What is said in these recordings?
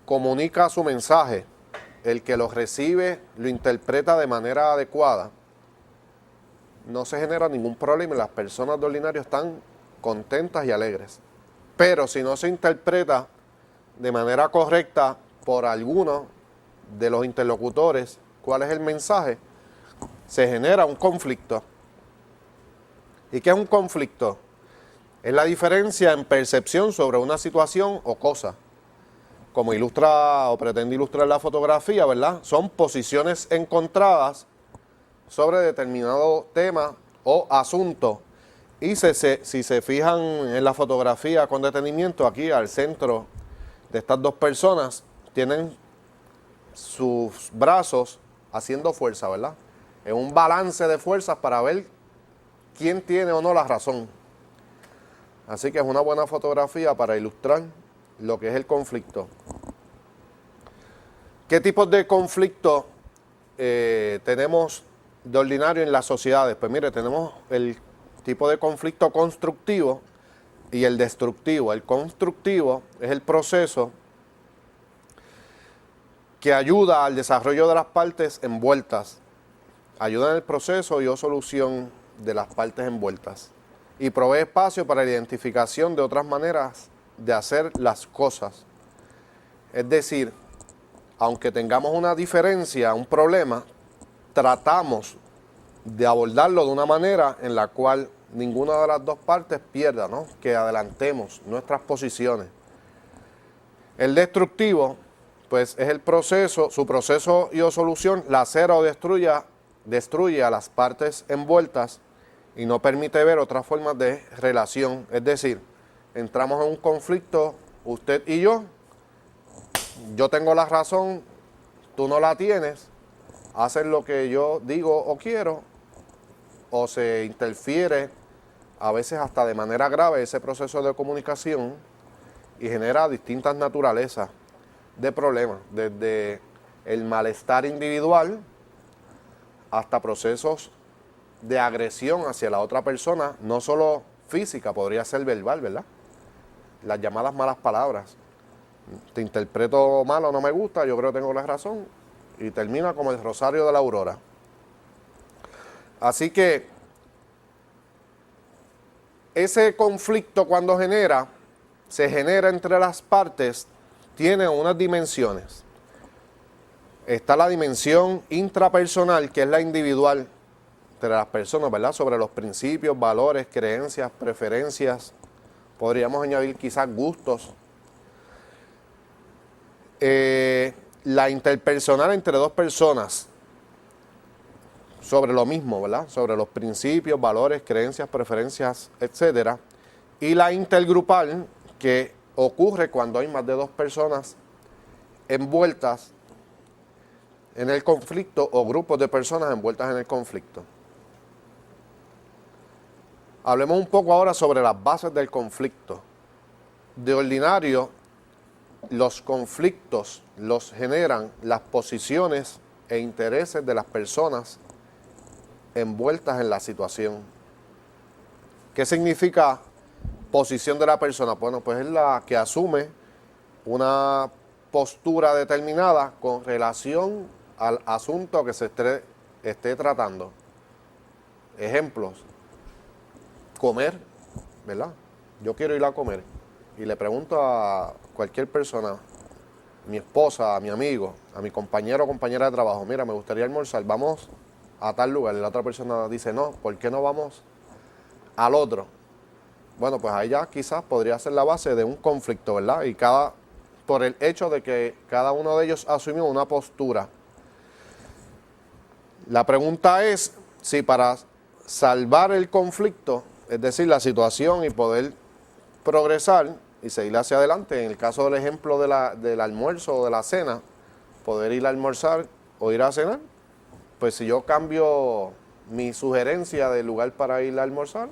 comunica su mensaje, el que lo recibe lo interpreta de manera adecuada, no se genera ningún problema y las personas de ordinario están contentas y alegres. Pero si no se interpreta de manera correcta por alguno de los interlocutores cuál es el mensaje, se genera un conflicto. ¿Y qué es un conflicto? Es la diferencia en percepción sobre una situación o cosa. Como ilustra o pretende ilustrar la fotografía, ¿verdad? Son posiciones encontradas sobre determinado tema o asunto. Y si se fijan en la fotografía con detenimiento, aquí al centro de estas dos personas tienen sus brazos haciendo fuerza, ¿verdad? Es un balance de fuerzas para ver quién tiene o no la razón. Así que es una buena fotografía para ilustrar lo que es el conflicto. ¿Qué tipos de conflicto tenemos de ordinario en las sociedades? Pues mire, tenemos el tipo de conflicto constructivo y el destructivo. El constructivo es el proceso que ayuda al desarrollo de las partes envueltas, ayuda en el proceso y o solución de las partes envueltas y provee espacio para la identificación de otras maneras de hacer las cosas. Es decir, aunque tengamos una diferencia, un problema, tratamos de abordarlo de una manera en la cual ninguna de las dos partes pierda, ¿no? Que adelantemos nuestras posiciones. El destructivo, pues es el proceso, su proceso y o solución, lacera o destruye a las partes envueltas y no permite ver otras formas de relación. Es decir, entramos en un conflicto, usted y yo tengo la razón, tú no la tienes, hacen lo que yo digo o quiero, o se interfiere a veces hasta de manera grave ese proceso de comunicación y genera distintas naturalezas de problemas, desde el malestar individual hasta procesos de agresión hacia la otra persona, no solo física, podría ser verbal, ¿verdad? Las llamadas malas palabras. Te interpreto mal o no me gusta, yo creo que tengo la razón, y termina como el rosario de la aurora. Así que ese conflicto cuando se genera entre las partes, tiene unas dimensiones. Está la dimensión intrapersonal, que es la individual entre las personas, ¿verdad? Sobre los principios, valores, creencias, preferencias, podríamos añadir quizás gustos. La interpersonal entre dos personas, sobre lo mismo, ¿verdad? Sobre los principios, valores, creencias, preferencias, etcétera. Y la intergrupal, que ocurre cuando hay más de dos personas envueltas en el conflicto o grupos de personas envueltas en el conflicto. Hablemos un poco ahora sobre las bases del conflicto. De ordinario, los conflictos los generan las posiciones e intereses de las personas envueltas en la situación. ¿Qué significa posición de la persona? Bueno, pues es la que asume una postura determinada con relación al asunto que se esté tratando. Ejemplos: comer, ¿verdad? Yo quiero ir a comer y le pregunto a cualquier persona, mi esposa, a mi amigo, a mi compañero o compañera de trabajo, mira, me gustaría almorzar, vamos a tal lugar. Y la otra persona dice, no, ¿por qué no vamos al otro? Bueno, pues ahí ya quizás podría ser la base de un conflicto, ¿verdad? Y por el hecho de que cada uno de ellos asumió una postura. La pregunta es si para salvar el conflicto, es decir, la situación, y poder progresar y seguir hacia adelante, en el caso del ejemplo del almuerzo o de la cena, poder ir a almorzar o ir a cenar, pues si yo cambio mi sugerencia del lugar para ir a almorzar,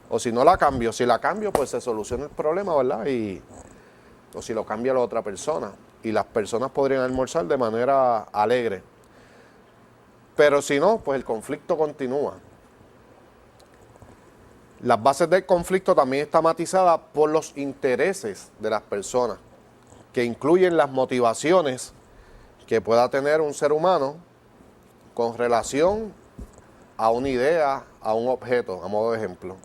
o si no la cambio, si la cambio, pues se soluciona el problema, ¿verdad? O si lo cambia la otra persona, y las personas podrían almorzar de manera alegre. Pero si no, pues el conflicto continúa. Las bases del conflicto también están matizadas por los intereses de las personas. que incluyen las motivaciones que pueda tener un ser humano con relación a una idea, a un objeto, a modo de ejemplo.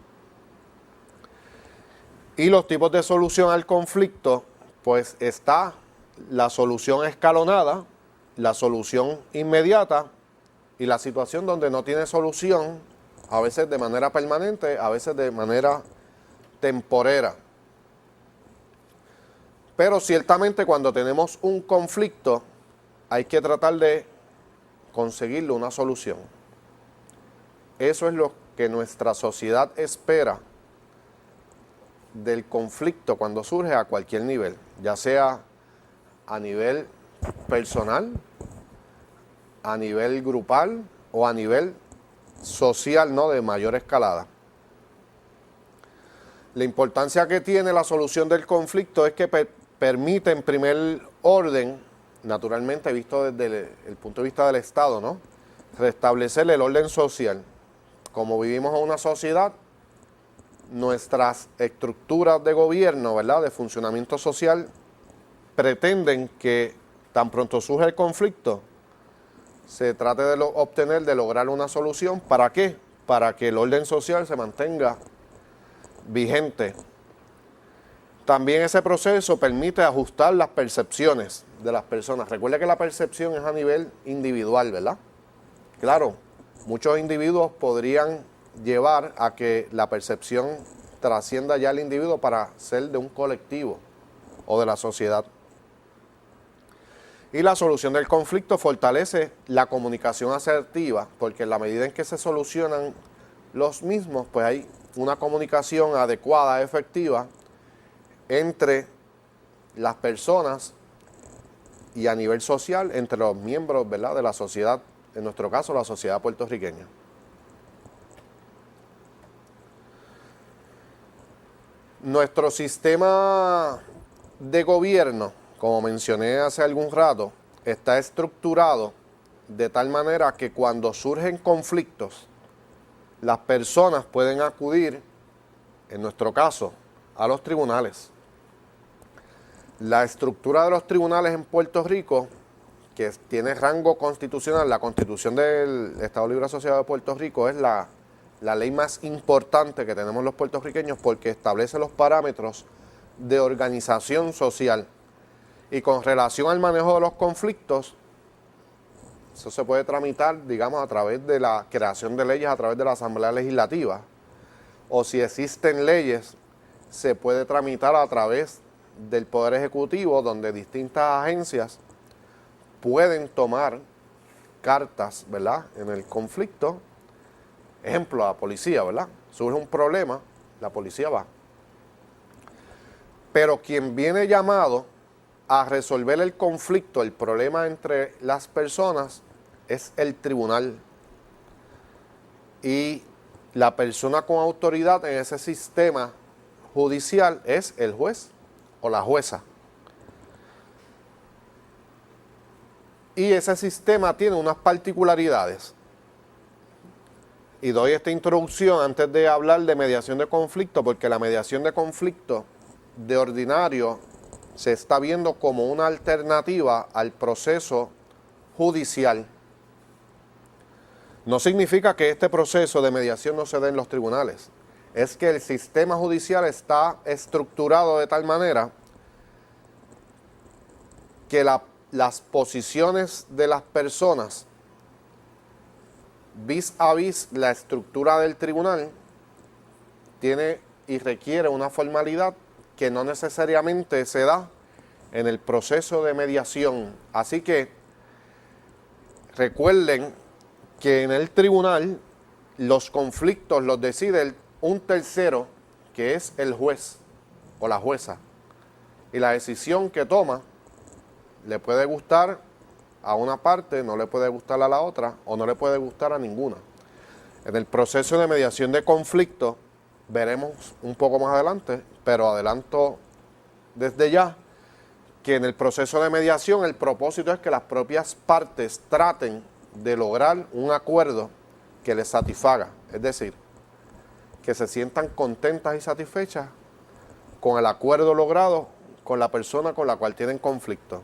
Y los tipos de solución al conflicto, pues está la solución escalonada, la solución inmediata y la situación donde no tiene solución, a veces de manera permanente, a veces de manera temporera. Pero ciertamente cuando tenemos un conflicto hay que tratar de conseguirle una solución. Eso es lo que nuestra sociedad espera del conflicto cuando surge a cualquier nivel, ya sea a nivel personal, a nivel grupal o a nivel social, ¿no?, de mayor escalada. La importancia que tiene la solución del conflicto es que permite en primer orden, naturalmente visto desde el punto de vista del Estado, ¿no?, restablecer el orden social. Como vivimos en una sociedad, nuestras estructuras de gobierno, ¿verdad?, de funcionamiento social, pretenden que tan pronto surge el conflicto, se trate de obtener, de lograr una solución. ¿Para qué? Para que el orden social se mantenga vigente. También ese proceso permite ajustar las percepciones de las personas. Recuerda que la percepción es a nivel individual, ¿verdad? Claro, muchos individuos podrían llevar a que la percepción trascienda ya al individuo para ser de un colectivo o de la sociedad. Y la solución del conflicto fortalece la comunicación asertiva, porque en la medida en que se solucionan los mismos, pues hay una comunicación adecuada, efectiva, entre las personas y a nivel social, entre los miembros, ¿verdad?, de la sociedad, en nuestro caso la sociedad puertorriqueña. Nuestro sistema de gobierno, como mencioné hace algún rato, está estructurado de tal manera que cuando surgen conflictos, las personas pueden acudir, en nuestro caso, a los tribunales. La estructura de los tribunales en Puerto Rico, que tiene rango constitucional, la Constitución del Estado Libre Asociado de Puerto Rico es la ley más importante que tenemos los puertorriqueños porque establece los parámetros de organización social. Y con relación al manejo de los conflictos, eso se puede tramitar, digamos, a través de la creación de leyes, a través de la Asamblea Legislativa. O si existen leyes, se puede tramitar a través del Poder Ejecutivo, donde distintas agencias pueden tomar cartas, ¿verdad?, en el conflicto. Ejemplo, la policía, ¿verdad? Surge un problema, la policía va. Pero quien viene llamado a resolver el conflicto, el problema entre las personas, es el tribunal. Y la persona con autoridad en ese sistema judicial es el juez o la jueza. Y ese sistema tiene unas particularidades. Y doy esta introducción antes de hablar de mediación de conflicto, porque la mediación de conflicto de ordinario se está viendo como una alternativa al proceso judicial. No significa que este proceso de mediación no se dé en los tribunales. Es que el sistema judicial está estructurado de tal manera que las posiciones de las personas vis a vis la estructura del tribunal tiene y requiere una formalidad que no necesariamente se da en el proceso de mediación. Así que recuerden que en el tribunal los conflictos los decide un tercero, que es el juez o la jueza. Y la decisión que toma le puede gustar a una parte, no le puede gustar a la otra o no le puede gustar a ninguna. En el proceso de mediación de conflicto veremos un poco más adelante, pero adelanto desde ya que en el proceso de mediación el propósito es que las propias partes traten de lograr un acuerdo que les satisfaga, es decir, que se sientan contentas y satisfechas con el acuerdo logrado con la persona con la cual tienen conflicto.